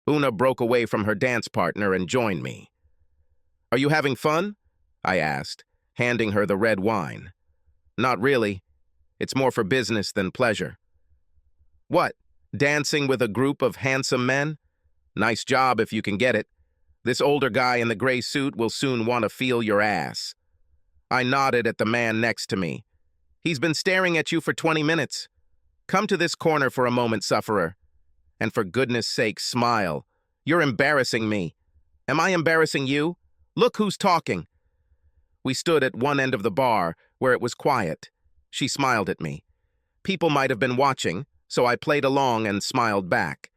Una broke away from her dance partner and joined me. "Are you having fun?" I asked, handing her the red wine. "Not really. It's more for business than pleasure." "What, dancing with a group of handsome men? Nice job if you can get it. This older guy in the gray suit will soon want to feel your ass." I nodded at the man next to me. "He's been staring at you for 20 minutes. Come to this corner for a moment, sufferer. And for goodness sake, smile. You're embarrassing me." "Am I embarrassing you? Look who's talking." We stood at one end of the bar, where it was quiet. She smiled at me. People might have been watching, so I played along and smiled back.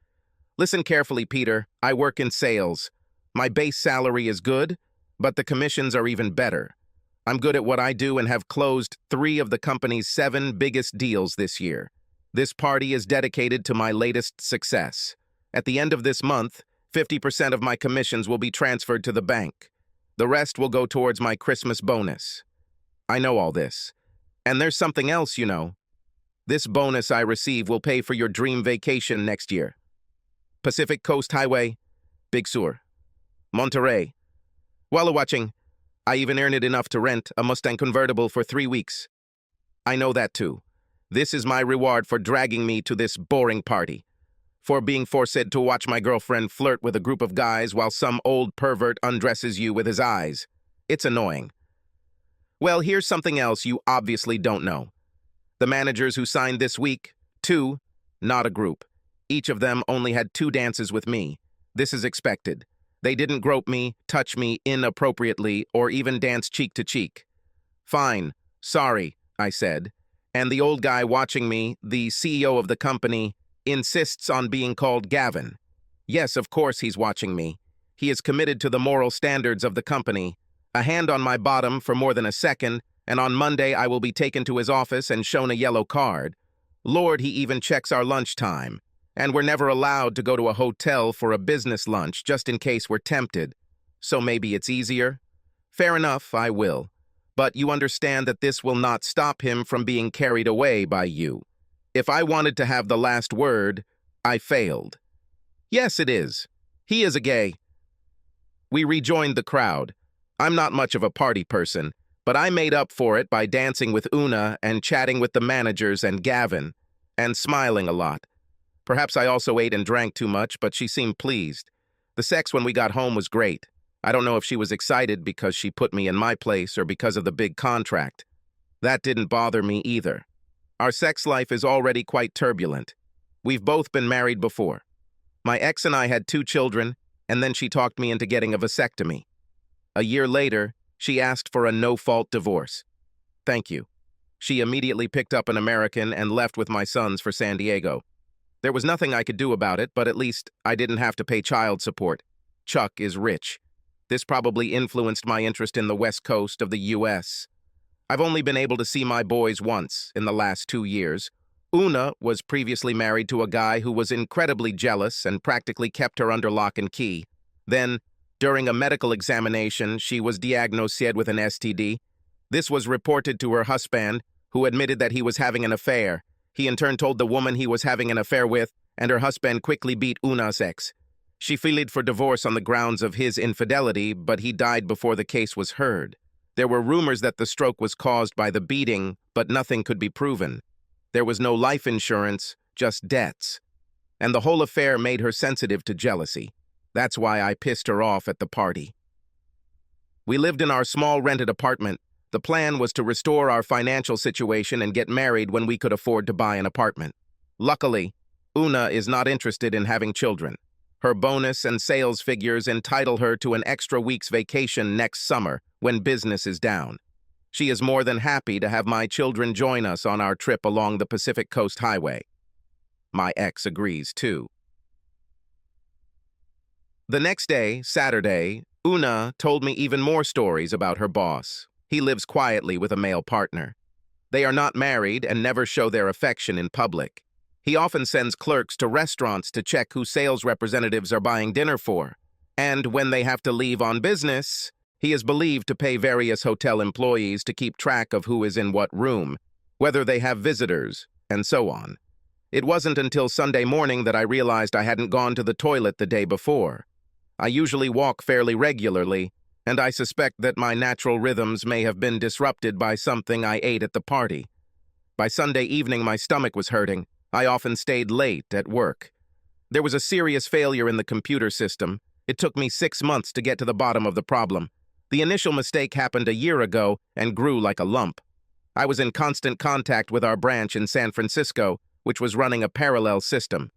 "Listen carefully, Peter. I work in sales. My base salary is good, but the commissions are even better. I'm good at what I do and have closed 3 of the company's 7 biggest deals this year. This party is dedicated to my latest success. At the end of this month, 50% of my commissions will be transferred to the bank. The rest will go towards my Christmas bonus. I know all this. And there's something else, you know. This bonus I receive will pay for your dream vacation next year. Pacific Coast Highway, Big Sur, Monterey. While watching, I even earned it enough to rent a Mustang convertible for 3 weeks. I know that too. This is my reward for dragging me to this boring party. For being forced to watch my girlfriend flirt with a group of guys while some old pervert undresses you with his eyes. It's annoying. Well, here's something else you obviously don't know. The managers who signed this week, 2, not a group. Each of them only had 2 dances with me. This is expected. They didn't grope me, touch me inappropriately, or even dance cheek to cheek. "Fine, sorry," I said. And the old guy watching me, the CEO of the company, insists on being called Gavin. Yes, of course he's watching me. He is committed to the moral standards of the company. A hand on my bottom for more than a second, and on Monday I will be taken to his office and shown a yellow card. Lord, he even checks our lunchtime. And we're never allowed to go to a hotel for a business lunch just in case we're tempted. So maybe it's easier? Fair enough, I will. But you understand that this will not stop him from being carried away by you. If I wanted to have the last word, I failed. Yes, it is. He is a gay. We rejoined the crowd. I'm not much of a party person, but I made up for it by dancing with Una and chatting with the managers and Gavin, and smiling a lot. Perhaps I also ate and drank too much, but she seemed pleased. The sex when we got home was great. I don't know if she was excited because she put me in my place or because of the big contract. That didn't bother me either. Our sex life is already quite turbulent. We've both been married before. My ex and I had 2 children, and then she talked me into getting a vasectomy. A year later, she asked for a no-fault divorce. Thank you. She immediately picked up an American and left with my sons for San Diego. There was nothing I could do about it, but at least I didn't have to pay child support. Chuck is rich. This probably influenced my interest in the West Coast of the U.S. I've only been able to see my boys once in the last 2 years. Una was previously married to a guy who was incredibly jealous and practically kept her under lock and key. Then, during a medical examination, she was diagnosed with an STD. This was reported to her husband, who admitted that he was having an affair. He in turn told the woman he was having an affair with, and her husband quickly beat Una's ex. She filed for divorce on the grounds of his infidelity, but he died before the case was heard. There were rumors that the stroke was caused by the beating, but nothing could be proven. There was no life insurance, just debts. And the whole affair made her sensitive to jealousy. That's why I pissed her off at the party. We lived in our small rented apartment. The plan was to restore our financial situation and get married when we could afford to buy an apartment. Luckily, Una is not interested in having children. Her bonus and sales figures entitle her to an extra week's vacation next summer when business is down. She is more than happy to have my children join us on our trip along the Pacific Coast Highway. My ex agrees, too. The next day, Saturday, Una told me even more stories about her boss. He lives quietly with a male partner. They are not married and never show their affection in public. He often sends clerks to restaurants to check who sales representatives are buying dinner for. And when they have to leave on business, he is believed to pay various hotel employees to keep track of who is in what room, whether they have visitors, and so on. It wasn't until Sunday morning that I realized I hadn't gone to the toilet the day before. I usually walk fairly regularly, and I suspect that my natural rhythms may have been disrupted by something I ate at the party. By Sunday evening, my stomach was hurting. I often stayed late at work. There was a serious failure in the computer system. It took me 6 months to get to the bottom of the problem. The initial mistake happened a year ago and grew like a lump. I was in constant contact with our branch in San Francisco, which was running a parallel system.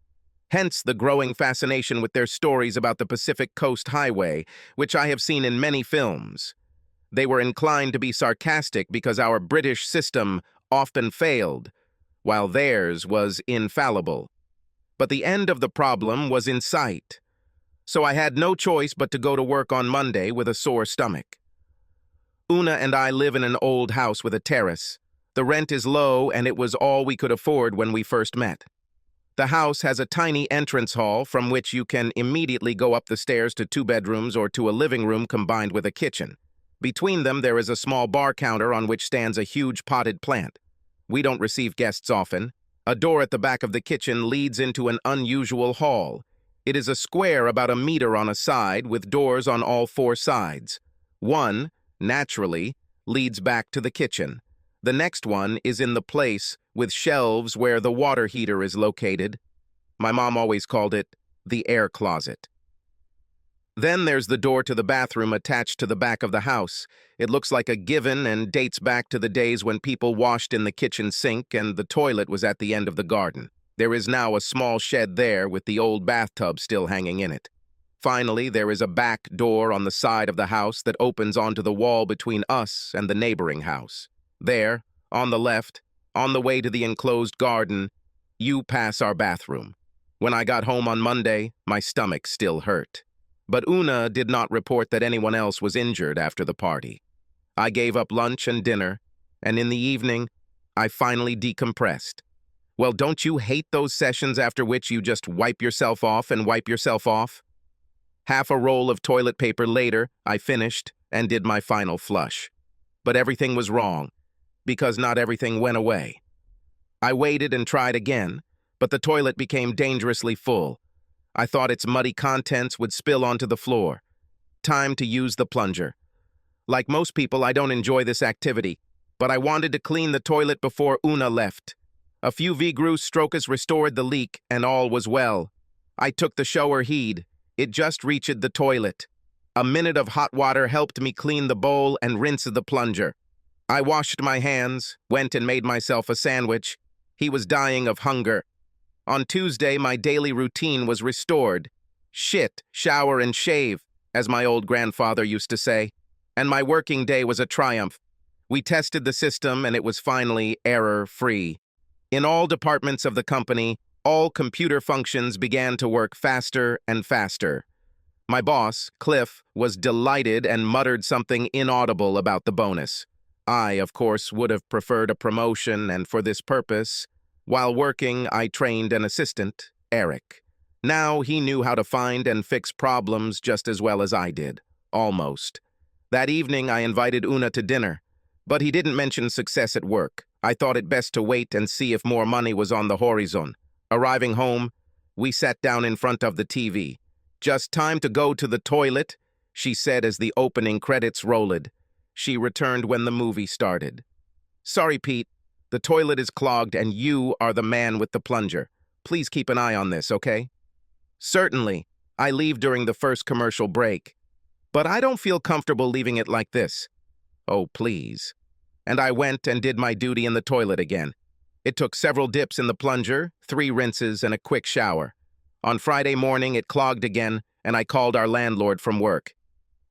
Hence the growing fascination with their stories about the Pacific Coast Highway, which I have seen in many films. They were inclined to be sarcastic because our British system often failed, while theirs was infallible. But the end of the problem was in sight, so I had no choice but to go to work on Monday with a sore stomach. Una and I live in an old house with a terrace. The rent is low, and it was all we could afford when we first met. The house has a tiny entrance hall from which you can immediately go up the stairs to 2 bedrooms or to a living room combined with a kitchen. Between them, there is a small bar counter on which stands a huge potted plant. We don't receive guests often. A door at the back of the kitchen leads into an unusual hall. It is a square about 1 meter on a side with doors on all 4 sides. One, naturally, leads back to the kitchen. The next one is in the place with shelves where the water heater is located. My mom always called it the air closet. Then there's the door to the bathroom attached to the back of the house. It looks like a given and dates back to the days when people washed in the kitchen sink and the toilet was at the end of the garden. There is now a small shed there with the old bathtub still hanging in it. Finally, there is a back door on the side of the house that opens onto the wall between us and the neighboring house. There, on the left, on the way to the enclosed garden, you pass our bathroom. When I got home on Monday, my stomach still hurt. But Una did not report that anyone else was injured after the party. I gave up lunch and dinner, and in the evening, I finally decompressed. Well, don't you hate those sessions after which you just wipe yourself off and wipe yourself off? Half a roll of toilet paper later, I finished and did my final flush. But everything was wrong, because not everything went away. I waited and tried again, but the toilet became dangerously full. I thought its muddy contents would spill onto the floor. Time to use the plunger. Like most people, I don't enjoy this activity, but I wanted to clean the toilet before Una left. A few vigorous strokes restored the leak, and all was well. I took the shower heed. It just reached the toilet. A minute of hot water helped me clean the bowl and rinse the plunger. I washed my hands, went and made myself a sandwich. He was dying of hunger. On Tuesday, my daily routine was restored. Shit, shower, and shave, as my old grandfather used to say. And my working day was a triumph. We tested the system, and it was finally error-free. In all departments of the company, all computer functions began to work faster and faster. My boss, Cliff, was delighted and muttered something inaudible about the bonus. I, of course, would have preferred a promotion, and for this purpose, while working, I trained an assistant, Eric. Now he knew how to find and fix problems just as well as I did. Almost. That evening, I invited Una to dinner, but he didn't mention success at work. I thought it best to wait and see if more money was on the horizon. Arriving home, we sat down in front of the TV. "Just time to go to the toilet," she said as the opening credits rolled. She returned when the movie started. "Sorry, Pete. The toilet is clogged and you are the man with the plunger. Please keep an eye on this, okay?" "Certainly. I leave during the first commercial break. But I don't feel comfortable leaving it like this." "Oh, please." And I went and did my duty in the toilet again. It took several dips in the plunger, 3 rinses, and a quick shower. On Friday morning, it clogged again, and I called our landlord from work.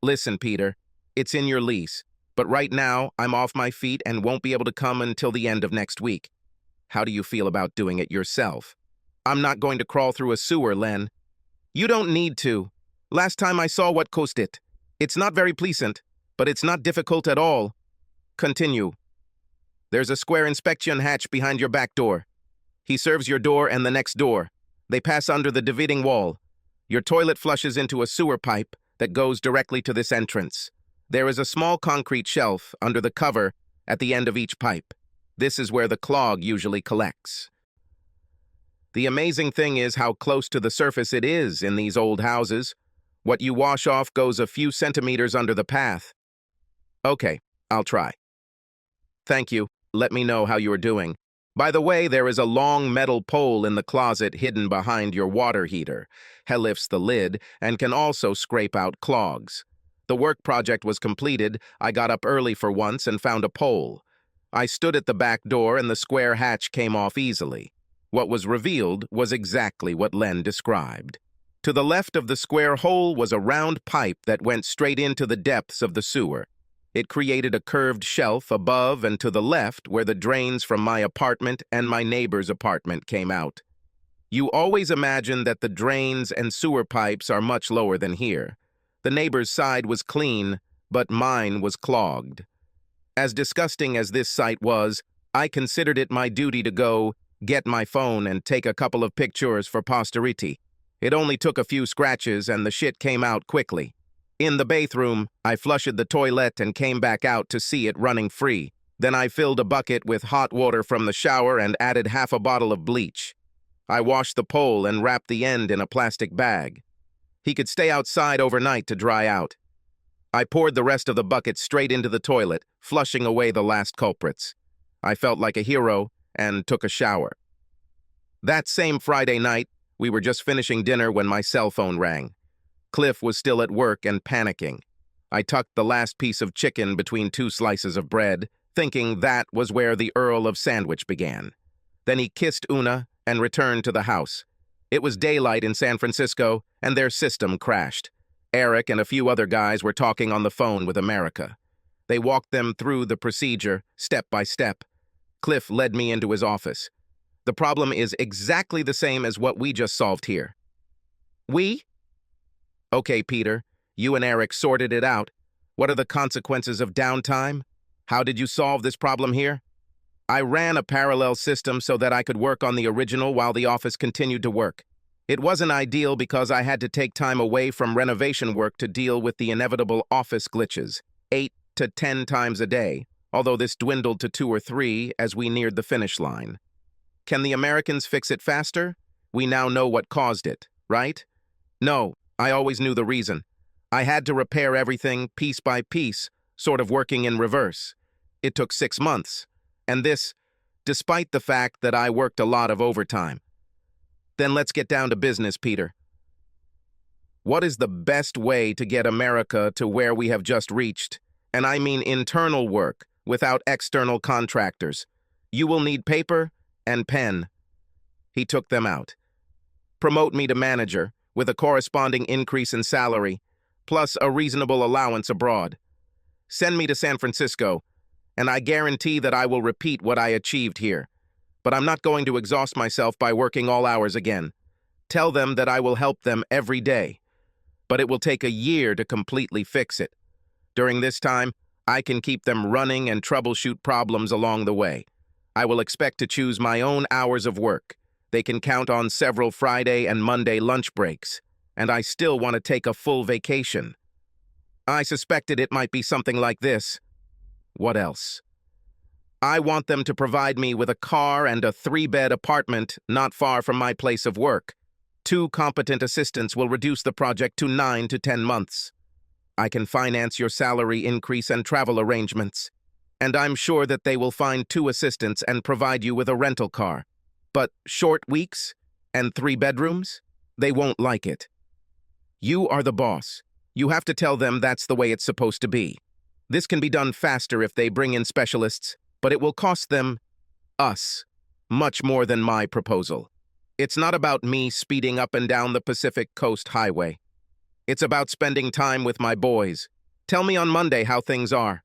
"Listen, Peter, it's in your lease, but right now I'm off my feet and won't be able to come until the end of next week. How do you feel about doing it yourself?" "I'm not going to crawl through a sewer, Len." "You don't need to. Last time I saw what cost it. It's not very pleasant, but it's not difficult at all. Continue. There's a square inspection hatch behind your back door. He serves your door and the next door. They pass under the dividing wall. Your toilet flushes into a sewer pipe that goes directly to this entrance. There is a small concrete shelf under the cover at the end of each pipe. This is where the clog usually collects. The amazing thing is how close to the surface it is in these old houses. What you wash off goes a few centimeters under the path. Okay, I'll try. Thank you. Let me know how you are doing. By the way, there is a long metal pole in the closet hidden behind your water heater. It lifts the lid and can also scrape out clogs. The work project was completed. I got up early for once and found a pole. I stood at the back door and the square hatch came off easily. What was revealed was exactly what Len described. To the left of the square hole was a round pipe that went straight into the depths of the sewer. It created a curved shelf above and to the left where the drains from my apartment and my neighbor's apartment came out. You always imagine that the drains and sewer pipes are much lower than here. The neighbor's side was clean, but mine was clogged. As disgusting as this sight was, I considered it my duty to go get my phone and take a couple of pictures for posterity. It only took a few scratches and the shit came out quickly. In the bathroom, I flushed the toilet and came back out to see it running free. Then I filled a bucket with hot water from the shower and added half a bottle of bleach. I washed the pole and wrapped the end in a plastic bag. He could stay outside overnight to dry out. I poured the rest of the bucket straight into the toilet, flushing away the last culprits. I felt like a hero and took a shower. That same Friday night, we were just finishing dinner when my cell phone rang. Cliff was still at work and panicking. I tucked the last piece of chicken between 2 slices of bread, thinking that was where the Earl of Sandwich began. Then he kissed Una and returned to the house. It was daylight in San Francisco, and their system crashed. Eric and a few other guys were talking on the phone with America. They walked them through the procedure, step by step. Cliff led me into his office. The problem is exactly the same as what we just solved here. We? Okay, Peter, you and Eric sorted it out. What are the consequences of downtime? How did you solve this problem here? I ran a parallel system so that I could work on the original while the office continued to work. It wasn't ideal because I had to take time away from renovation work to deal with the inevitable office glitches, 8 to 10 times a day, although this dwindled to 2 or 3 as we neared the finish line. Can the Americans fix it faster? We now know what caused it, right? No. I always knew the reason. I had to repair everything piece by piece, sort of working in reverse. It took 6 months. And this, despite the fact that I worked a lot of overtime. Then let's get down to business, Peter. What is the best way to get America to where we have just reached? And I mean internal work, without external contractors. You will need paper and pen. He took them out. Promote me to manager, with a corresponding increase in salary, plus a reasonable allowance abroad. Send me to San Francisco, and I guarantee that I will repeat what I achieved here. But I'm not going to exhaust myself by working all hours again. Tell them that I will help them every day. But it will take a year to completely fix it. During this time, I can keep them running and troubleshoot problems along the way. I will expect to choose my own hours of work. They can count on several Friday and Monday lunch breaks, and I still want to take a full vacation. I suspected it might be something like this. What else? I want them to provide me with a car and a 3-bed apartment not far from my place of work. 2 competent assistants will reduce the project to 9 to 10 months. I can finance your salary increase and travel arrangements, and I'm sure that they will find 2 assistants and provide you with a rental car. But short weeks and 3 bedrooms? They won't like it. You are the boss. You have to tell them that's the way it's supposed to be. This can be done faster if they bring in specialists, but it will cost them, us, much more than my proposal. It's not about me speeding up and down the Pacific Coast Highway. It's about spending time with my boys. Tell me on Monday how things are.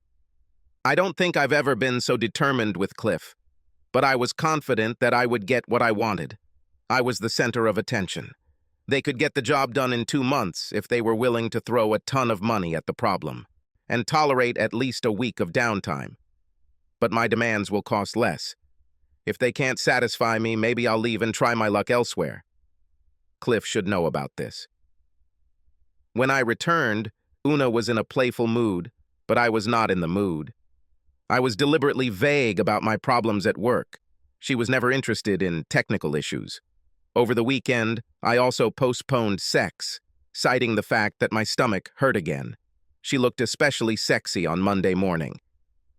I don't think I've ever been so determined with Cliff. But I was confident that I would get what I wanted. I was the center of attention. They could get the job done in 2 months if they were willing to throw a ton of money at the problem, and tolerate at least a week of downtime. But my demands will cost less. If they can't satisfy me, maybe I'll leave and try my luck elsewhere. Cliff should know about this. When I returned, Una was in a playful mood, but I was not in the mood. I was deliberately vague about my problems at work. She was never interested in technical issues. Over the weekend, I also postponed sex, citing the fact that my stomach hurt again. She looked especially sexy on Monday morning.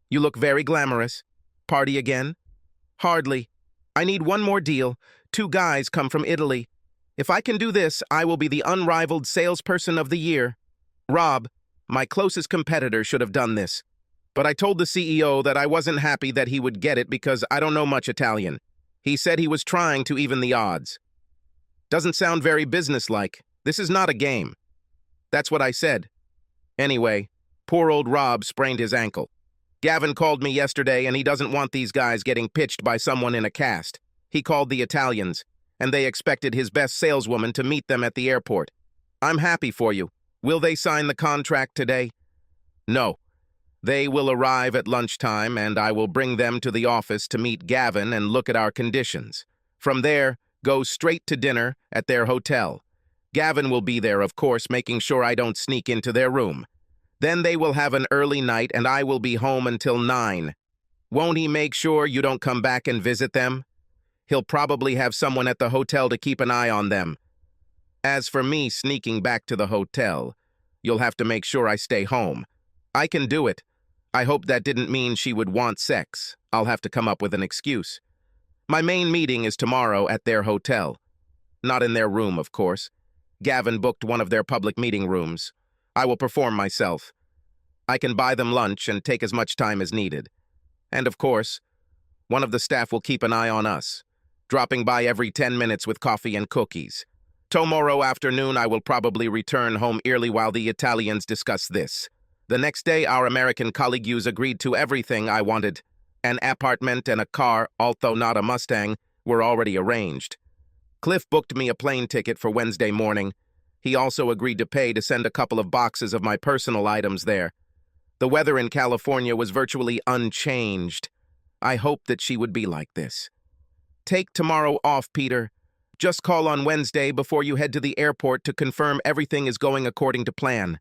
"You look very glamorous. Party again?" "Hardly. I need one more deal. 2 guys come from Italy. If I can do this, I will be the unrivaled salesperson of the year. Rob, my closest competitor, should have done this. But I told the CEO that I wasn't happy that he would get it because I don't know much Italian. He said he was trying to even the odds. Doesn't sound very businesslike. This is not a game." That's what I said. Anyway, poor old Rob sprained his ankle. Gavin called me yesterday and he doesn't want these guys getting pitched by someone in a cast. He called the Italians, and they expected his best saleswoman to meet them at the airport. I'm happy for you. Will they sign the contract today? No. They will arrive at lunchtime, and I will bring them to the office to meet Gavin and look at our conditions. From there, go straight to dinner at their hotel. Gavin will be there, of course, making sure I don't sneak into their room. Then they will have an early night, and I will be home until 9. Won't he make sure you don't come back and visit them? He'll probably have someone at the hotel to keep an eye on them. As for me sneaking back to the hotel, you'll have to make sure I stay home. I can do it. I hope that didn't mean she would want sex. I'll have to come up with an excuse. My main meeting is tomorrow at their hotel. Not in their room, of course. Gavin booked one of their public meeting rooms. I will perform myself. I can buy them lunch and take as much time as needed. And of course, one of the staff will keep an eye on us, dropping by every 10 minutes with coffee and cookies. Tomorrow afternoon, I will probably return home early while the Italians discuss this. The next day, our American colleagues agreed to everything I wanted. An apartment and a car, although not a Mustang, were already arranged. Cliff booked me a plane ticket for Wednesday morning. He also agreed to pay to send a couple of boxes of my personal items there. The weather in California was virtually unchanged. I hoped that she would be like this. Take tomorrow off, Peter. Just call on Wednesday before you head to the airport to confirm everything is going according to plan.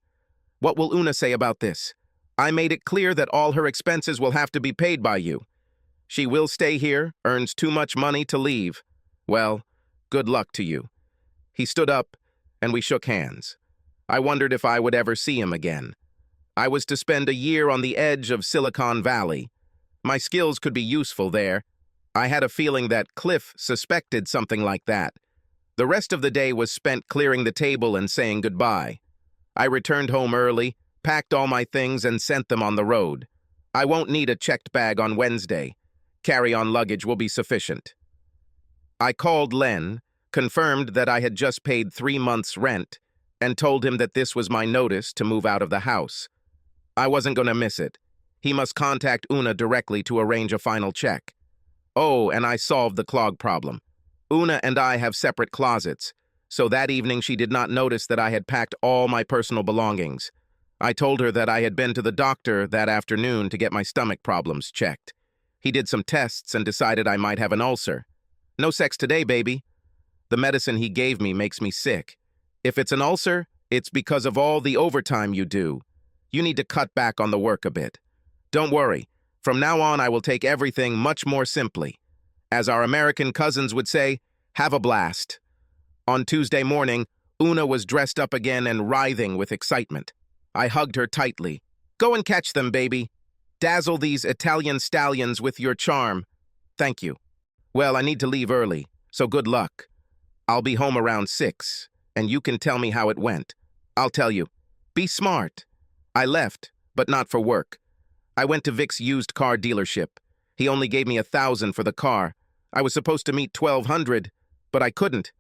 What will Una say about this? I made it clear that all her expenses will have to be paid by you. She will stay here, earns too much money to leave. Well, good luck to you. He stood up, and we shook hands. I wondered if I would ever see him again. I was to spend a year on the edge of Silicon Valley. My skills could be useful there. I had a feeling that Cliff suspected something like that. The rest of the day was spent clearing the table and saying goodbye. I returned home early, packed all my things, and sent them on the road. I won't need a checked bag on Wednesday. Carry-on luggage will be sufficient. I called Len, confirmed that I had just paid 3 months' rent, and told him that this was my notice to move out of the house. I wasn't going to miss it. He must contact Una directly to arrange a final check. Oh, and I solved the clog problem. Una and I have separate closets, so that evening she did not notice that I had packed all my personal belongings. I told her that I had been to the doctor that afternoon to get my stomach problems checked. He did some tests and decided I might have an ulcer. No sex today, baby. The medicine he gave me makes me sick. If it's an ulcer, it's because of all the overtime you do. You need to cut back on the work a bit. Don't worry. From now on, I will take everything much more simply. As our American cousins would say, have a blast. On Tuesday morning, Una was dressed up again and writhing with excitement. I hugged her tightly. Go and catch them, baby. Dazzle these Italian stallions with your charm. Thank you. Well, I need to leave early, so good luck. I'll be home around 6, and you can tell me how it went. I'll tell you. Be smart. I left, but not for work. I went to Vic's used car dealership. He only gave me $1,000 for the car. I was supposed to meet $1,200, but I couldn't.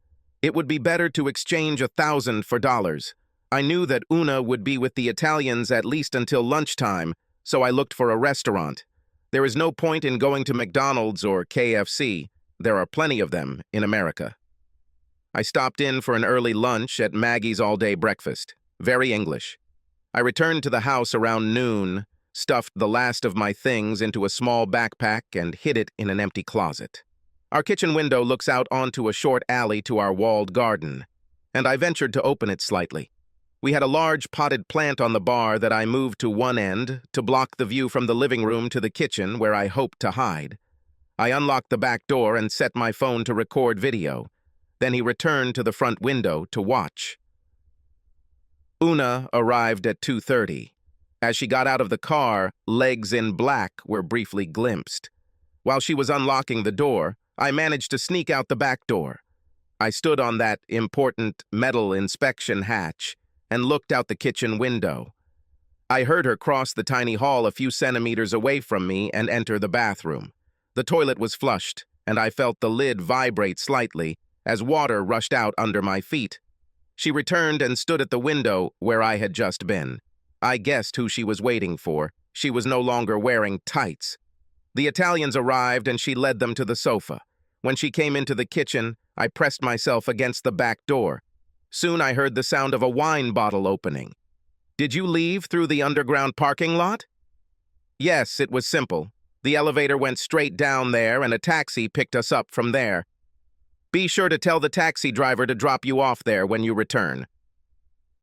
It would be better to exchange $1,000 for dollars. I knew that Una would be with the Italians at least until lunchtime, so I looked for a restaurant. There is no point in going to McDonald's or KFC. There are plenty of them in America. I stopped in for an early lunch at Maggie's all-day breakfast. Very English. I returned to the house around noon, stuffed the last of my things into a small backpack, and hid it in an empty closet. Our kitchen window looks out onto a short alley to our walled garden, and I ventured to open it slightly. We had a large potted plant on the bar that I moved to one end to block the view from the living room to the kitchen where I hoped to hide. I unlocked the back door and set my phone to record video. Then he returned to the front window to watch. Una arrived at 2:30. As she got out of the car, legs in black were briefly glimpsed. While she was unlocking the door, I managed to sneak out the back door. I stood on that important metal inspection hatch and looked out the kitchen window. I heard her cross the tiny hall a few centimeters away from me and enter the bathroom. The toilet was flushed, and I felt the lid vibrate slightly as water rushed out under my feet. She returned and stood at the window where I had just been. I guessed who she was waiting for. She was no longer wearing tights. The Italians arrived and she led them to the sofa. When she came into the kitchen, I pressed myself against the back door. Soon I heard the sound of a wine bottle opening. "Did you leave through the underground parking lot?" "Yes, it was simple. The elevator went straight down there and a taxi picked us up from there. Be sure to tell the taxi driver to drop you off there when you return."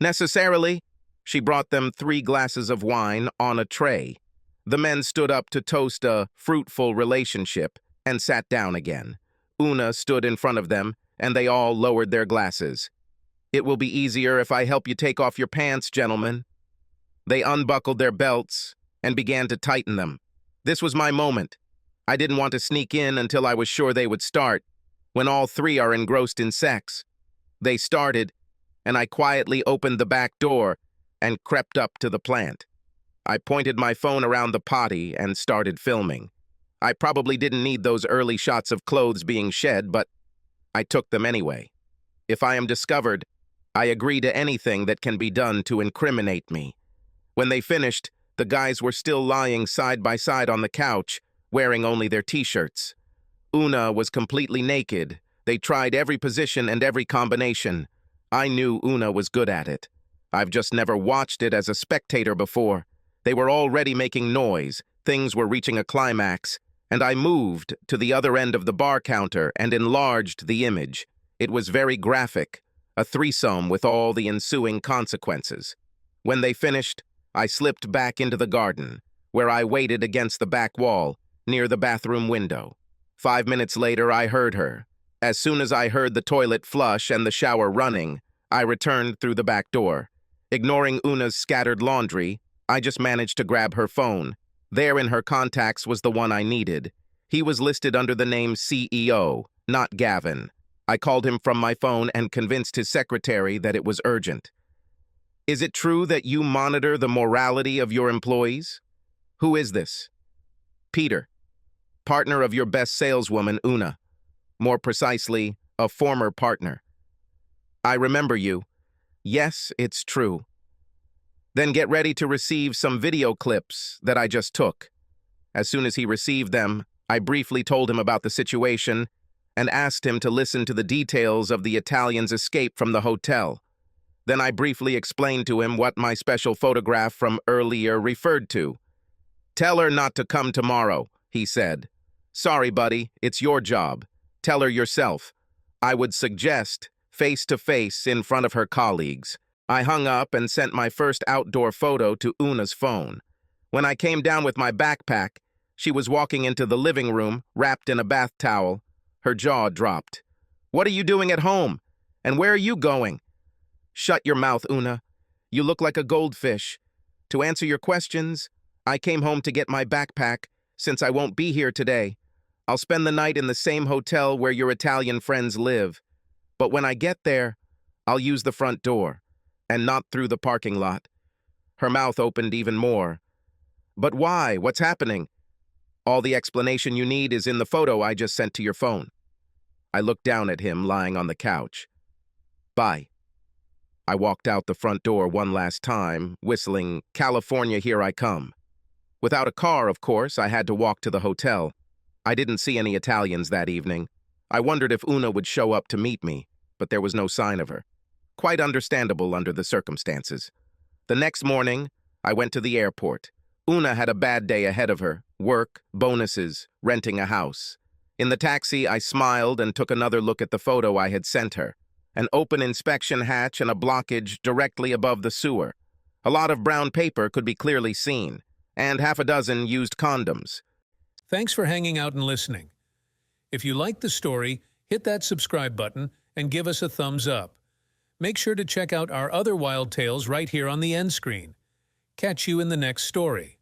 "Necessarily." She brought them 3 glasses of wine on a tray. The men stood up to toast a fruitful relationship and sat down again. Una stood in front of them, and they all lowered their glasses. "It will be easier if I help you take off your pants, gentlemen." They unbuckled their belts and began to tighten them. This was my moment. I didn't want to sneak in until I was sure they would start, when all 3 are engrossed in sex. They started, and I quietly opened the back door and crept up to the plant. I pointed my phone around the potty and started filming. I probably didn't need those early shots of clothes being shed, but I took them anyway. If I am discovered, I agree to anything that can be done to incriminate me. When they finished, the guys were still lying side by side on the couch, wearing only their t-shirts. Una was completely naked. They tried every position and every combination. I knew Una was good at it. I've just never watched it as a spectator before. They were already making noise, things were reaching a climax, and I moved to the other end of the bar counter and enlarged the image. It was very graphic, a threesome with all the ensuing consequences. When they finished, I slipped back into the garden, where I waited against the back wall, near the bathroom window. 5 minutes later, I heard her. As soon as I heard the toilet flush and the shower running, I returned through the back door. Ignoring Una's scattered laundry, I just managed to grab her phone. There in her contacts was the one I needed. He was listed under the name CEO, not Gavin. I called him from my phone and convinced his secretary that it was urgent. "Is it true that you monitor the morality of your employees?" "Who is this?" "Peter, partner of your best saleswoman, Una. More precisely, a former partner." "I remember you." "Yes, it's true." "Then get ready to receive some video clips that I just took." As soon as he received them, I briefly told him about the situation and asked him to listen to the details of the Italian's escape from the hotel. Then I briefly explained to him what my special photograph from earlier referred to. "Tell her not to come tomorrow," he said. "Sorry, buddy, it's your job. Tell her yourself. I would suggest face-to-face in front of her colleagues." I hung up and sent my first outdoor photo to Una's phone. When I came down with my backpack, she was walking into the living room, wrapped in a bath towel. Her jaw dropped. "What are you doing at home? And where are you going?" "Shut your mouth, Una. You look like a goldfish. To answer your questions, I came home to get my backpack, since I won't be here today. I'll spend the night in the same hotel where your Italian friends live. But when I get there, I'll use the front door, and not through the parking lot." Her mouth opened even more. "But why? What's happening?" "All the explanation you need is in the photo I just sent to your phone." I looked down at him lying on the couch. "Bye." I walked out the front door one last time, whistling, "California, Here I Come." Without a car, of course, I had to walk to the hotel. I didn't see any Italians that evening. I wondered if Una would show up to meet me, but there was no sign of her. Quite understandable under the circumstances. The next morning, I went to the airport. Una had a bad day ahead of her: work, bonuses, renting a house. In the taxi, I smiled and took another look at the photo I had sent her. An open inspection hatch and a blockage directly above the sewer. A lot of brown paper could be clearly seen, and half a dozen used condoms. Thanks for hanging out and listening. If you liked the story, hit that subscribe button and give us a thumbs up. Make sure to check out our other wild tales right here on the end screen. Catch you in the next story.